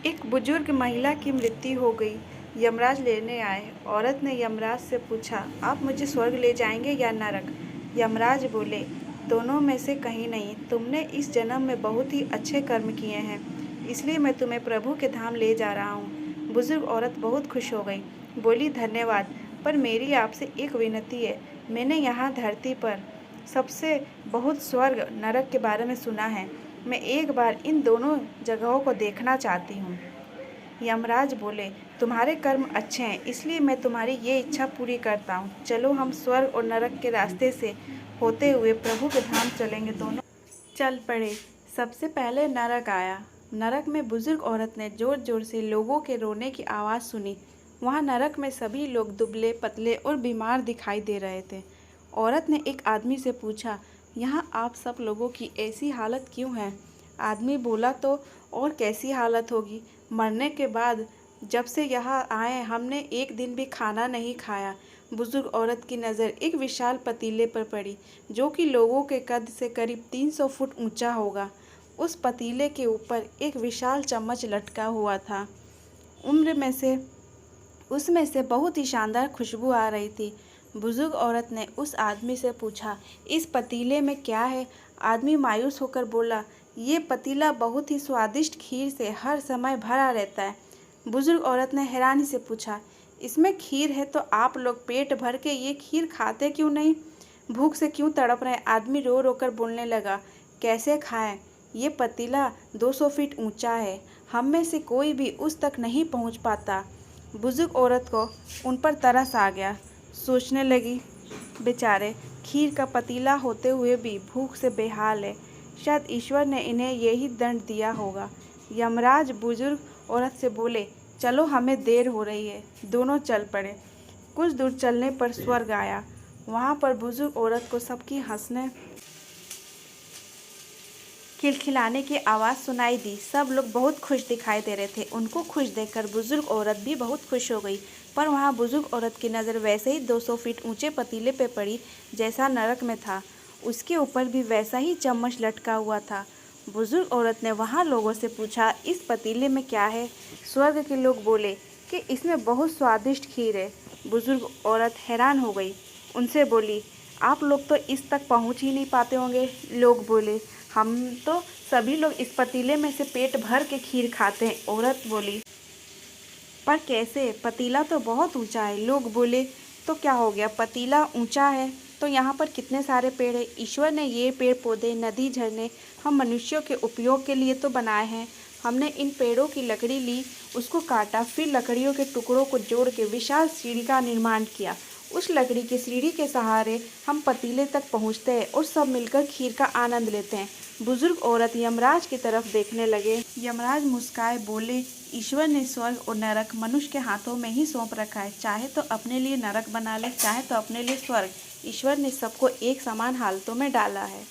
एक बुजुर्ग महिला की मृत्यु हो गई। यमराज लेने आए। औरत ने यमराज से पूछा, आप मुझे स्वर्ग ले जाएंगे या नरक? यमराज बोले, दोनों में से कहीं नहीं। तुमने इस जन्म में बहुत ही अच्छे कर्म किए हैं, इसलिए मैं तुम्हें प्रभु के धाम ले जा रहा हूँ। बुजुर्ग औरत बहुत खुश हो गई, बोली, धन्यवाद, पर मेरी आपसे एक विनती है। मैंने यहाँ धरती पर सबसे बहुत स्वर्ग नरक के बारे में सुना है। मैं एक बार इन दोनों जगहों को देखना चाहती हूँ। यमराज बोले, तुम्हारे कर्म अच्छे हैं, इसलिए मैं तुम्हारी ये इच्छा पूरी करता हूँ। चलो, हम स्वर्ग और नरक के रास्ते से होते हुए प्रभु के धाम चलेंगे। दोनों चल पड़े। सबसे पहले नरक आया। नरक में बुजुर्ग औरत ने जोर जोर से लोगों के रोने की आवाज़ सुनी। वहाँ नरक में सभी लोग दुबले पतले और बीमार दिखाई दे रहे थे। औरत ने एक आदमी से पूछा, यहाँ आप सब लोगों की ऐसी हालत क्यों है? आदमी बोला, तो और कैसी हालत होगी, मरने के बाद जब से यहाँ आए हमने एक दिन भी खाना नहीं खाया। बुजुर्ग औरत की नज़र एक विशाल पतीले पर पड़ी, जो कि लोगों के कद से करीब 300 फुट ऊंचा होगा। उस पतीले के ऊपर एक विशाल चम्मच लटका हुआ था। उसमें से बहुत ही शानदार खुशबू आ रही थी। बुजुर्ग औरत ने उस आदमी से पूछा, इस पतीले में क्या है? आदमी मायूस होकर बोला, ये पतीला बहुत ही स्वादिष्ट खीर से हर समय भरा रहता है। बुजुर्ग औरत ने हैरानी से पूछा, इसमें खीर है तो आप लोग पेट भर के ये खीर खाते क्यों नहीं? भूख से क्यों तड़प रहे? आदमी रो रो कर बोलने लगा, कैसे खाएं? ये पतीला 200 फीट ऊंचा है, हम में से कोई भी उस तक नहीं पहुंच पाता। बुजुर्ग औरत को उन पर तरस आ गया। सोचने लगी, बेचारे खीर का पतीला होते हुए भी भूख से बेहाल है। शायद ईश्वर ने इन्हें यही दंड दिया होगा। यमराज बुजुर्ग औरत से बोले, चलो, हमें देर हो रही है। दोनों चल पड़े। कुछ दूर चलने पर स्वर्ग आया। वहाँ पर बुजुर्ग औरत को सबकी हंसने खिलखिलाने की आवाज़ सुनाई दी। सब लोग बहुत खुश दिखाई दे रहे थे। उनको खुश देखकर बुजुर्ग औरत भी बहुत खुश हो गई। पर वहाँ बुजुर्ग औरत की नज़र वैसे ही 200 फीट ऊंचे पतीले पे पड़ी जैसा नरक में था। उसके ऊपर भी वैसा ही चम्मच लटका हुआ था। बुजुर्ग औरत ने वहाँ लोगों से पूछा, इस पतीले में क्या है? स्वर्ग के लोग बोले कि इसमें बहुत स्वादिष्ट खीर है। बुजुर्ग औरत हैरान हो गई। उनसे बोली, आप लोग तो इस तक पहुँच ही नहीं पाते होंगे। लोग बोले, हम तो सभी लोग इस पतीले में से पेट भर के खीर खाते हैं। औरत बोली, पर कैसे? पतीला तो बहुत ऊंचा है। लोग बोले, तो क्या हो गया, पतीला ऊंचा है तो यहाँ पर कितने सारे पेड़ हैं। ईश्वर ने ये पेड़ पौधे, नदी, झरने हम मनुष्यों के उपयोग के लिए तो बनाए हैं। हमने इन पेड़ों की लकड़ी ली, उसको काटा, फिर लकड़ियों के टुकड़ों को जोड़ के विशाल सीढ़ी का निर्माण किया। उस लकड़ी की सीढ़ी के सहारे हम पतीले तक पहुँचते हैं और सब मिलकर खीर का आनंद लेते हैं। बुजुर्ग औरत यमराज की तरफ देखने लगे। यमराज मुस्काए, बोले, ईश्वर ने स्वर्ग और नरक मनुष्य के हाथों में ही सौंप रखा है। चाहे तो अपने लिए नरक बना ले, चाहे तो अपने लिए स्वर्ग। ईश्वर ने सबको एक समान हालतों में डाला है।